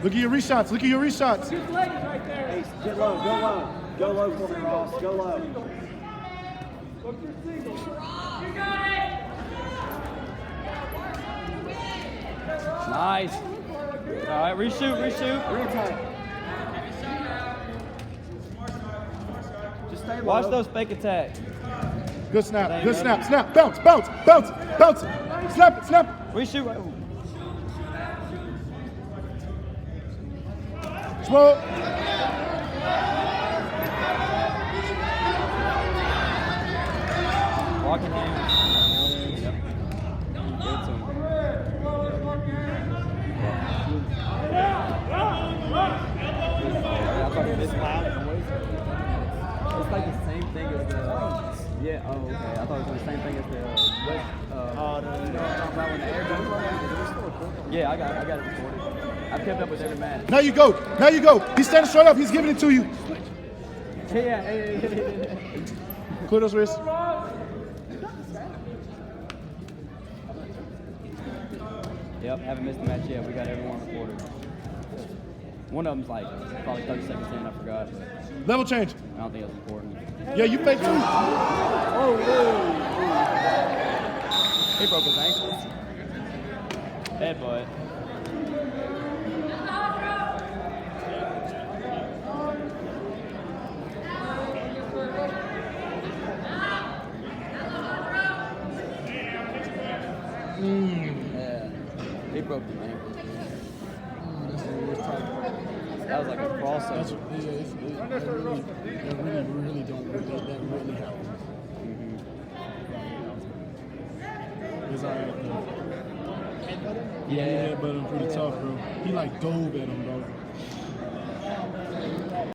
Look at your reshots. Look at your reshots. His leg is right there. Hey, get low. Go low. Go low for me, Ross. Go low. Look your single. You got it. Nice. All right, reshoot. Retake. Just stay low. Watch those fake attacks. Good snap. Good snap. Snap. Bounce. Snap it. Reshoot. Swirl. Walking in. Yep. Good to him. I thought he missed loud. It's like the same thing as the. Yeah. Oh, okay. I thought it was the same thing as the West. You know what I'm talking about when the air goes on? Yeah, I got it recorded. I've kept up with every match. Now you go. He's standing straight up. He's giving it to you. Yeah. Clear those wrists. Yep, haven't missed a match yet. We got everyone recorded. One of them's like probably 30 seconds in. I forgot. Level change. I don't think it was important. Yeah, you fake too. Oh, he broke his ankle. Headbutt. Yeah, he broke his ankle. That was like a crossover. That really don't happen. It's all right, though. Yeah. But I'm pretty tough, bro. He like dove at him, bro.